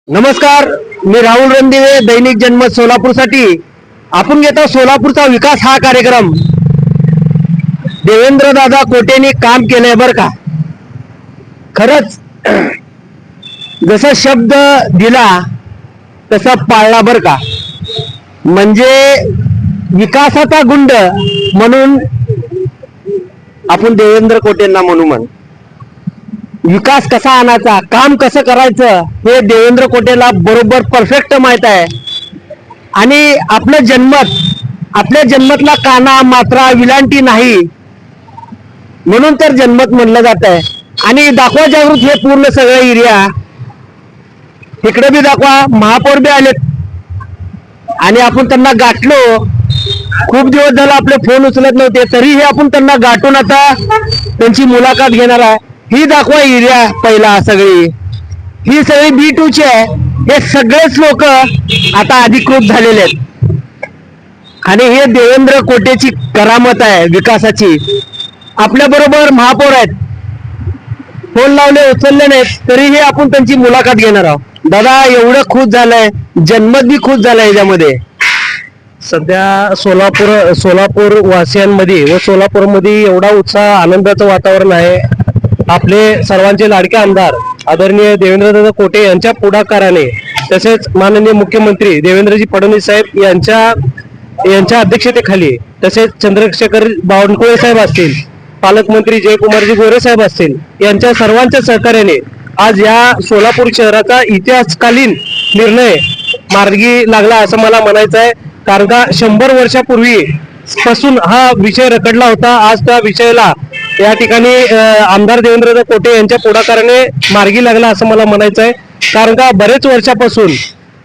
नमस्कार, मी राहुल रणदिवे, दैनिक जनमत सोलापूरसाठी आपण घेतो सोलापूरचा विकास हा कार्यक्रम। देवेंद्र दादा कोटेंनी काम केलंय बर का। खरंच जसा शब्द दिला तसा पाळला बर का। म्हणजे विकासाचा गुंड म्हणून आपण देवेंद्र कोटेंना म्हणू। विकास कसा आणायचा, काम कसं करायचं हे देवेंद्र कोटेला बरोबर परफेक्ट माहित आहे। आणि आपल्या जन्मतला काना मात्रा विलांटी नाही म्हणून तर जन्मत म्हणलं जात आहे। आणि दाखवा जागृत हे पूर्ण सगळं एरिया इकडे बी दाखवा, महापौर बी आलेत आणि आपण त्यांना गाठलो। खूप दिवस झाला आपले फोन उचलत नव्हते, तरीही आपण त्यांना गाठून आता त्यांची मुलाखत घेणार आहे। ही दाखवा एरिया पहिला, ही सगळी B2 ची आहे। हे सगळेच लोक आता अधिकृत झालेले आहेत आणि हे देवेंद्र कोटेची करामत आहे विकासाची। आपल्या बरोबर महापौर आहेत, फोन लावले उचलले नाहीत तरीही आपण त्यांची मुलाखत घेणार आहोत। दादा एवढं खुश झालंय, जन्मत बी खुश झालाय याच्यामध्ये। सध्या सोलापूर वासियांमध्ये व सोलापूरमध्ये एवढा उत्साह आनंदाचं वातावरण आहे। आपले सर्वांचे लाडके आमदार आदरणीय देवेंद्रदादा कोटे यांच्या पुढाकाराने, तसेच माननीय मुख्यमंत्री देवेंद्रजी फडणवीस साहेब यांच्या अध्यक्षतेखाली, तसेच चंद्रशेखर बावनकुळे साहेब असतील, पालकमंत्री जयकुमारजी गोरे साहेब असतील, यांच्या सर्वांच्या सहकार्याने आज या सोलापूर शहराचा इतिहासकालीन निर्णय मार्गी लागला असं मला म्हणायचं आहे। कारण का 100 वर्षापूर्वी पासून हा विषय रखडला होता। आज त्या विषयाला या ठिकाणी आमदार देवेंद्र कोटे यांच्या पुढाकाराने मार्गी लागला असं मला म्हणायचं आहे। कारण का बरेच वर्षापासून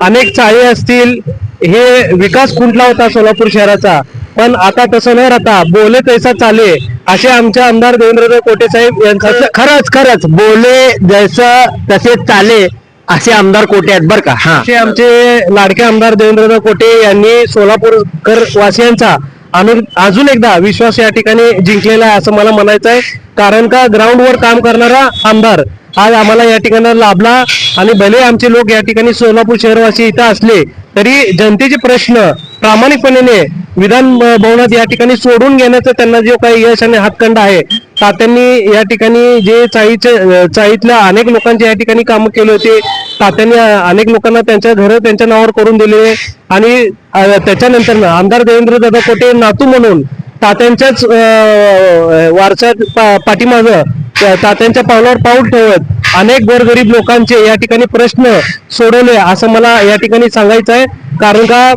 अनेक चाळी असतील, हे विकास खुंटला होता सोलापूर शहराचा, पण आता तसं न राहता बोले तैसा चाले असे आमचे आमदार देवेंद्र कोटे साहेब यांचं खरंच बोले जैसा तसे चाले असे आमदार कोटे आहेत बर का। असे आमचे लाडके आमदार देवेंद्र कोटे यांनी सोलापूरकर वासियांचा अजून एकदा विश्वास या ठिकाणी जिंकलेला आहे असं मला म्हणायचं आहे। कारण का ग्राउंडवर काम करणारा आमदार आज आम्हाला या ठिकाणी लाभला। आणि भले आमचे लोक या ठिकाणी सोलापूर शहरवासी इथं असले तरी जनतेचे प्रश्न प्रामाणिकपणे विधान भवनात या ठिकाणी सोडून घेण्याचं त्यांना जो काही यश आणि हातखंड आहे, तात्यांनी या ठिकाणी जे चाळीतल्या अनेक लोकांचे या ठिकाणी कामं केले होते, तात्यांनी अनेक लोकांना त्यांच्या घर त्यांच्या नावावर करून दिले। आणि त्याच्यानंतर आमदार देवेंद्र दादा कोटे नातू म्हणून तात्यांच्याच वारसात पाठीमागं तात्यांच्या पावलावर पाऊल ठेवत अनेक गोरगरीब लोकांचे या ठिकाणी प्रश्न सोडवले असं मला या ठिकाणी सांगायचं आहे। कारण का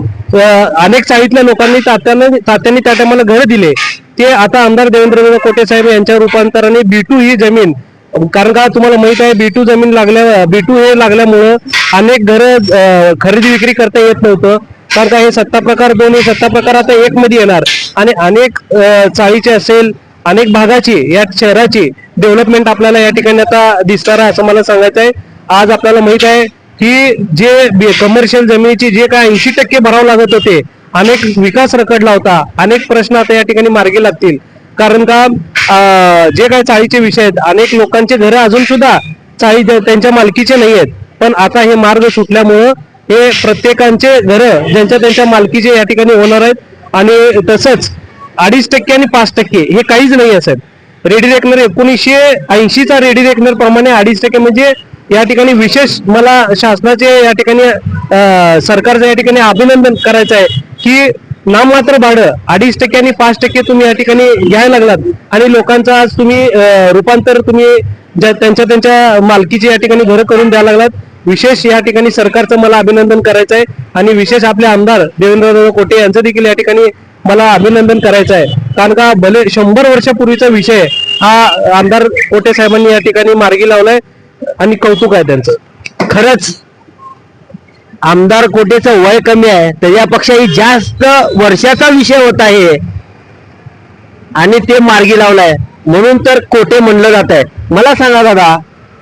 अनेक चाळीतल्या लोकांनी तात्यांनी त्या टायमाला घर दिले, ते आता आमदार देवेंद्र कोटे साहेब यांच्या रूपांतराने B2 ही जमीन, कारण का तुम्हाला माहित आहे B2 जमीन B2 हे लागल्यामुळं अनेक घर खरेदी विक्री करता येत नव्हतं। कारण का हे सत्ता प्रकार 2 हे सत्ता प्रकार आता 1 मध्ये येणार आणि अनेक चाळीचे असेल, अनेक भागाची या शहराची डेव्हलपमेंट आपल्याला या ठिकाणी आता दिसणार आहे असं मला सांगायचं आहे। आज आपल्याला माहित आहे की जे कमर्शियल जमिनीची जे काय 80% भरावं लागत होते, अनेक विकास रखडला होता, अनेक प्रश्न आता या ठिकाणी मार्गी लागतील। कारण का जे काही चाळीचे विषय आहेत, अनेक लोकांचे घर अजून सुद्धा चाळी त्यांच्या मालकीचे नाही आहेत, पण आता हे मार्ग सुटल्यामुळं हे प्रत्येकांचे घर ज्यांच्या त्यांच्या मालकीचे या ठिकाणी होणार आहेत। आणि तसंच 2.5% आणि 5% हे काहीच नाही असत। रेडी रेकनर 1980चा रेडी रेकनर प्रमाणे 2.5% म्हणजे या ठिकाणी विशेष मला शासनाचे या ठिकाणी सरकारचं या ठिकाणी अभिनंदन करायचं आहे की नाममात्र भाडं 2.5% आणि 5% तुम्ही या ठिकाणी घ्यायला लागलात आणि लोकांचं आज तुम्ही रूपांतर त्यांच्या मालकीची या ठिकाणी घरं करून द्यायला लागलात। विशेष या ठिकाणी सरकारचं मला अभिनंदन करायचं आहे आणि विशेष आपले आमदार देवेंद्र कोटे यांचं देखील या ठिकाणी मला अभिनंदन करायचं आहे। कारण का भले 100 वर्षापूर्वीचा विषय हा आमदार कोटे साहेबांनी या ठिकाणी मार्गी लावलाय आणि कौतुक आहे त्यांचं। खरंच आमदार कोटेचं वय कमी आहे, त्याच्यापेक्षाही जास्त वर्षाचा विषय होता हे आणि ते मार्गी लावलाय म्हणून तर कोटे म्हणलं जात आहे। मला सांगा दादा,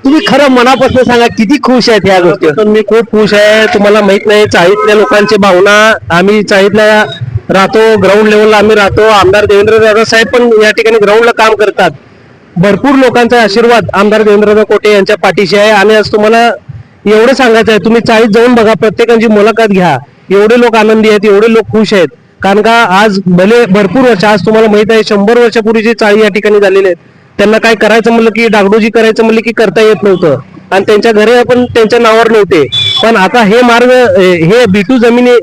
तुम्ही खरं मनापासून सांगा किती खुश आहेत या गोष्टी? मी खूप खुश आहे। तुम्हाला माहित नाही चाळीतल्या लोकांची भावना, आम्ही चाळीतल्या राहतो, ग्राउंड लेवलला आम्ही राहतो। आमदार देवेंद्र दादा साहेब पण या ठिकाणी ग्राउंडला काम करतात। भरपूर लोकांचा आशीर्वाद आमदार देवेंद्र कोटे यांच्या पाठीशी आहे आणि आज तुम्हाला एवढं सांगायचं आहे, तुम्ही चाळीत जाऊन बघा, प्रत्येकाची मुलाखत घ्या, एवढे लोक आनंदी आहेत, एवढे लोक खुश आहेत. कारण का आज भले भरपूर वर्ष, आज तुम्हाला माहित आहे 100 वर्षापूर्वीची चाळी या ठिकाणी झालेले आहेत. त्यांना काय करायचं म्हणलं की डागडोजी करायचं म्हणलं की करता येत नव्हतं, आणि त्यांच्या घरे पण त्यांच्या नावावर नव्हते. पण आता हे मार्ग, हे B2 जमिनी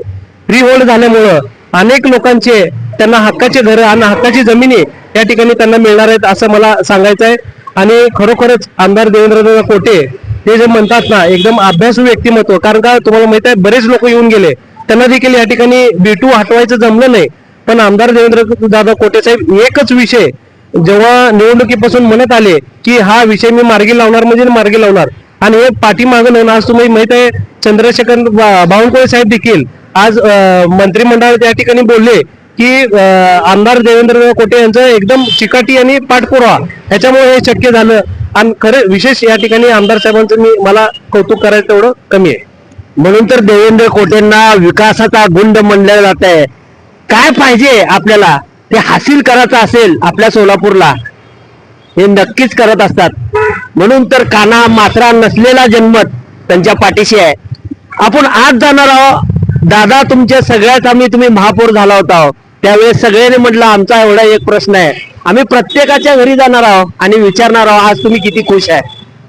फ्रीहोल्ड झाल्यामुळं अनेक लोकांचे त्यांना हक्काचे घर आणि हक्काची जमिनी या ठिकाणी त्यांना मिळणार आहेत, असं मला सांगायचं आहे. आणि खरोखरच आमदार देवेंद्रदादा कोटे ते जे म्हणतात ना, एकदम अभ्यासू व्यक्तिमत्व. कारण का तुम्हाला माहित आहे, बरेच लोक येऊन गेले, त्यांना देखील या ठिकाणी B2 हटवायचं जमलं नाही. पण आमदार देवेंद्रदादा कोटे साहेब एकच विषय जेव्हा निवडणुकीपासून म्हणत आले की हा विषय मी मार्गी लावणार म्हणजे मार्गी लावणार, आणि हे पाठीमागं लावून आज तुम्हाला माहित आहे चंद्रशेखर बावनकुळे साहेब देखील आज मंत्रिमंडळात या ठिकाणी बोलले की आमदार देवेंद्र कोटे यांचं एकदम चिकाटी आणि पाठपुरावा ह्याच्यामुळे हे शक्य झालं. आणि खरं विशेष या ठिकाणी आमदार साहेबांचं मला कौतुक करायचं तेवढं कमी आहे. म्हणून तर देवेंद्र कोटेंना विकासाचा गुंड म्हणलं जात आहे. काय पाहिजे आपल्याला ते हासिल करायचं असेल आपल्या सोलापूरला, हे नक्कीच करत असतात. म्हणून तर काना मात्रा नसलेला जन्मत त्यांच्या पाठीशी आहे. आपण आज जाणार आहोत दादा, तुमच्या सगळ्यात तुम्ही महापौर झाला होता, त्यावेळेस सगळ्यांनी म्हटलं आमचा एवढा एक प्रश्न आहे, आम्ही प्रत्येकाच्या घरी जाणार आहोत आणि विचारणार आहोत आज तुम्ही किती खुश आहे.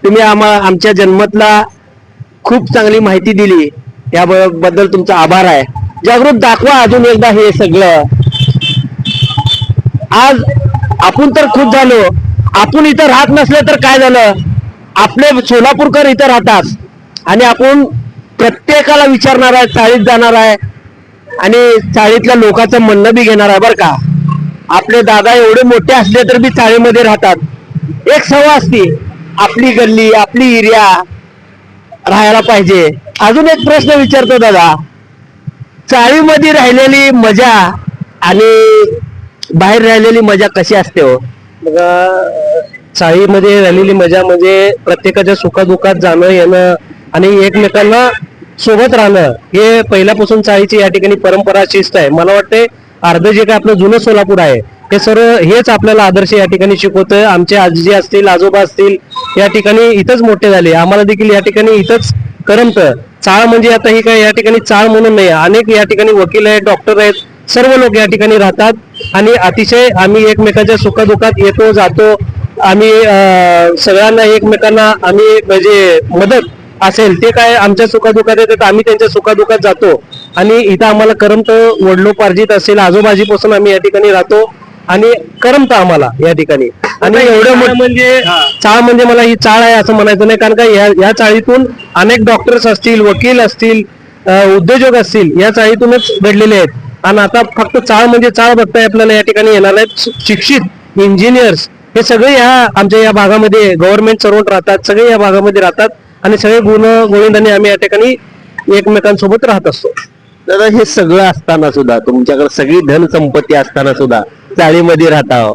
तुम्ही आमच्या जन्मतला खूप चांगली माहिती दिली, त्याबद्दल तुमचा आभार आहे. जागृत दाखवा अजून एकदा हे सगळं. आज आपण तर खुश झालो, आपण इथं राहत नसले तर काय झालं, आपले सोलापूरकर इथं राहतात आणि आपण प्रत्येकाला विचारणार आहे, चाळीत जाणार आहे आणि चाळीतल्या लोकांचं म्हणणं बी घेणार आहे. बरं का, आपले दादा एवढे मोठे असले तर बी चाळीमध्ये राहतात. एक सवय असते, आपली गल्ली आपली एरिया राहायला पाहिजे. अजून एक प्रश्न विचारतो दादा, चाळीमध्ये राहिलेली मजा आणि बाहेर राहिलेली मजा कशी असते हो? चाळीमध्ये राहिलेली मजा म्हणजे प्रत्येकाच्या सुखादुखात जाणं येणं आणि एकमेकांना सोबत राहणं, हे पहिल्यापासून चाळीची या ठिकाणी परंपरा शिस्त आहे. मला वाटते अर्ध जे काय आपलं जुनं सोलापूर आहे हे सर्व हेच आपल्याला आदर्श या ठिकाणी शिकवतं. आमचे आजी असतील, आजोबा असतील, या ठिकाणी इथंच मोठे झाले, आम्हाला देखील या ठिकाणी इथंच करमतं. चाळ म्हणजे आता ही काय या ठिकाणी चाळ म्हणून नाही, अनेक या ठिकाणी वकील आहेत, डॉक्टर आहेत, सर्व लोक या ठिकाणी राहतात आणि अतिशय आम्ही एकमेकांच्या सुखादुखात येतो जातो. आम्ही सगळ्यांना एकमेकांना आम्ही म्हणजे मदत असेल ते काय आमच्या सुखादुखात येतात, आम्ही त्यांच्या सुखादुखात जातो आणि इथं आम्हाला करमतं. वडलोपार्जित असेल, आजोबाजीपासून आम्ही या ठिकाणी राहतो आणि करमतं आम्हाला या ठिकाणी. आणि एवढं म्हणजे चाळ म्हणजे मला ही चाळ आहे असं म्हणायचं नाही, कारण का या चाळीतून अनेक डॉक्टर्स असतील, वकील असतील, उद्योजक असतील, या चाळीतूनच घडलेले आहेत. आणि आता फक्त चाळ म्हणजे चाळ बघताय आपल्याला या ठिकाणी येणार आहेत शिक्षित इंजिनियर्स, हे सगळे आमच्या या भागामध्ये गव्हर्नमेंट सर्वंट राहतात, सगळे या भागामध्ये राहतात आणि सगळे गोविंदाने आम्ही या ठिकाणी एकमेकांसोबत राहत असतो. दादा, हे सगळं असताना सुद्धा, तुमच्याकडे सगळी धन संपत्ती असताना सुद्धा चाळीमध्ये राहता,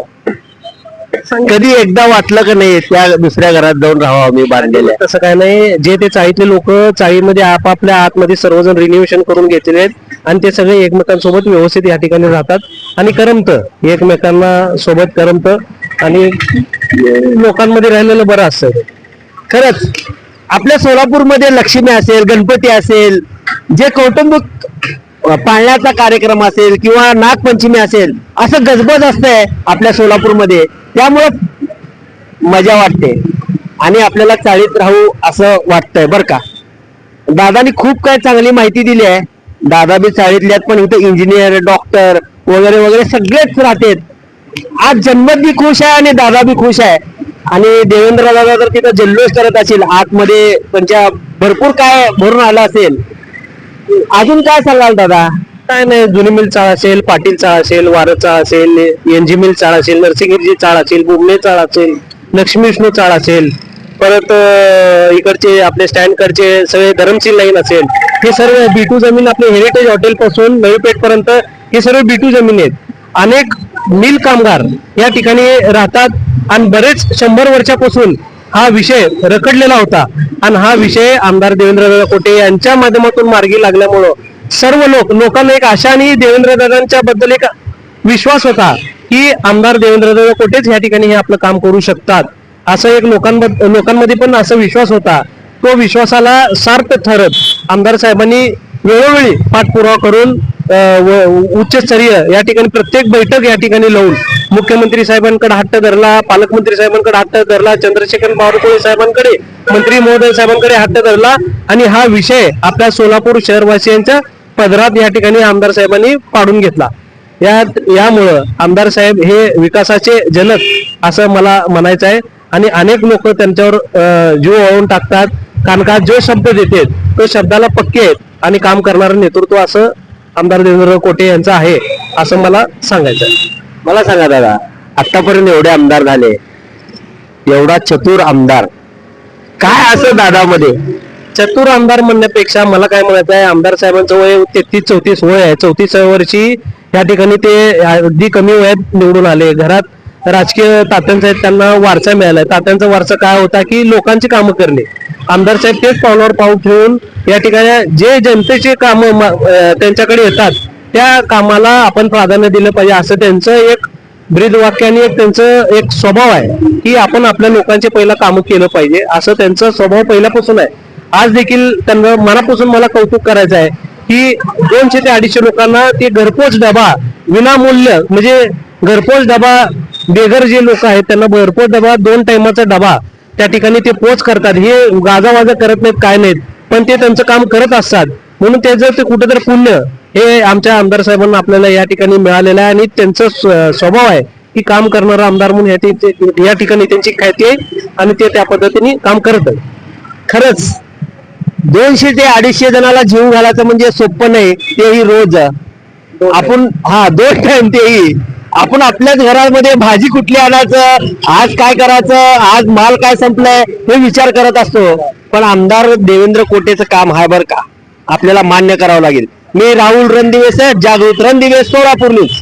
कधी एकदा वाटलं का नाही त्या दुसऱ्या घरात जाऊन राहावं आम्ही बांधलेल्या? तसं काय नाही, जे ते चाळीतले लोक चाळीमध्ये आपापल्या आतमध्ये सर्वजण रिन्युएशन करून घेतलेले आहेत आणि ते सगळे एकमेकांसोबत व्यवस्थित या ठिकाणी राहतात आणि करमतं, एकमेकांना सोबत करमतं आणि लोकांमध्ये राहिलेलं बरं असतं. खरंच आपल्या सोलापूरमध्ये लक्ष्मी असेल, गणपती असेल, जे कौटुंबिक पाळण्याचा कार्यक्रम असेल किंवा नागपंचमी असेल, असं गजबज असतंय आपल्या सोलापूरमध्ये, त्यामुळं मजा वाटते आणि आपल्याला चाळीत राहू असं वाटतंय. बरं का, दादानी खूप काय चांगली माहिती दिली आहे. दादा बी चाळीतल्यात, पण इथं इंजिनियर, डॉक्टर वगैरे वगैरे सगळेच राहतात. आज जन्मत बी खुश आहे आणि दादा बी खुश आहे. आणि देवेंद्र दादा तर तिथं जल्लोष करत असेल, आतमध्ये त्यांच्या भरपूर काय भरून आलं असेल. अजून काय सांगाल दादा? काय नाही, जुनी मिल चाळ असेल, पाटील चाळ असेल, वारद चाळ असेल, एनजी मिल चाळ असेल, नरसिंगीरची चाळ असेल, बुमणे चाळ असेल, लक्ष्मी विष्णू चाळ असेल, परत इकडचे आपले स्टँडकडचे सगळे धरमशील लाईन असेल, हे सर्व B2 जमीन आपले हेरिटेज हॉटेल पासून नवी पेठ पर्यंत हे सर्व B2 जमीन आहेत. अनेक मिल कामगार या ठिकाणी राहतात आणि बरेच 100 वर्षापासून हा विषय रखडलेला होता आणि हा विषय आमदार देवेंद्रदादा कोटे यांच्या माध्यमातून मार्गी लागल्यामुळं सर्व लोकांना एक आशा आणि देवेंद्रदादांच्या बद्दल एक विश्वास होता की आमदार देवेंद्रदादा कोटेच या ठिकाणी हे आपलं काम करू शकतात, असं एक लोकांमध्ये पण असा विश्वास होता. तो विश्वासाला सार्थ ठरत आमदार साहेबांनी वेळोवेळी पाठपुरावा करून उच्चस्तरीय या ठिकाणी प्रत्येक बैठक या ठिकाणी लावून मुख्यमंत्री साहेबांकडे हट्ट धरला, पालकमंत्री साहेबांकडे हट्ट धरला, चंद्रशेखर बावनकुळे साहेबांकडे, मंत्री महोदय साहेबांकडे हट्ट धरला आणि हा विषय आपल्या सोलापूर शहरवासियांच्या पदरात या ठिकाणी आमदार साहेबांनी पाडून घेतला. यामुळं आमदार साहेब हे विकासाचे जनक असं मला म्हणायचं आहे आणि अनेक लोक त्यांच्यावर जीव ओवाळून टाकतात, कारण का जो शब्द देतात तो शब्दाला पक्के आहेत आणि काम करणारं नेतृत्व असं आमदार देवेंद्र कोटे यांचं आहे असं मला सांगायचं आहे. मला सांगा दादा, आतापर्यंत एवढे आमदार झाले, एवढा चतुर आमदार, काय असं दादामध्ये? चतुर आमदार म्हणण्यापेक्षा मला काय म्हणायचं आहे, आमदार साहेबांचं वय 33-34 वय आहे. 34 वर्षी या ठिकाणी ते अगदी कमी वयात निवडून आले. घरात राजकीय तात्यांचा आहेत, त्यांना वारसा मिळालाय. तात्यांचा वारसा काय होता की लोकांची कामं करणे. आमदार साहेब तेच पावलावर पाऊल ठेवून या ठिकाणी जे जनतेचे काम त्यांच्याकडे येतात त्या कामाला आपण प्राधान्य दिलं पाहिजे असं त्यांचं एक ब्रीद वाक्य आणि एक त्यांचं एक स्वभाव आहे की आपण आपल्या लोकांचे पहिला कामं केलं पाहिजे असं त्यांचा स्वभाव पहिल्यापासून आहे. आज देखील त्यांना मनापासून मला कौतुक करायचं आहे की 200 ते 250 लोकांना ते घरपोच डबा विनामूल्य, म्हणजे घरपोच डबा बेघर जे लोक आहेत त्यांना घरपोच डबा 2 टाइमाचा डबा त्या ठिकाणी ते पोच करतात. हे गाजावाजा करत नाहीत, काय नाहीत, पण ते त्यांचं काम करत असतात. म्हणून त्याचं ते कुठेतरी पुण्य हे आमच्या आमदार साहेबांना आपल्याला या ठिकाणी मिळालेलं आहे आणि त्यांचं स्वभाव आहे की काम करणारा आमदार म्हणून या ठिकाणी त्यांची ख्याती आहे आणि ते त्या पद्धतीने काम करत आहे. खरंच 200 ते 250 जणाला जीव घालायचं म्हणजे सोपं नाही, तेही रोज. आपण 2 टाइम तेही आपण आपल्याच घरामध्ये भाजी कुठली आणायचं, आज काय करायचं, आज माल काय संपलाय हे विचार करत असतो. पण आमदार देवेंद्र कोटेचं काम आहे बरं का, आपल्याला मान्य करावं लागेल. मी राहुल रणदिवे, जागृत रणदिवे, सोलापूर न्यूज.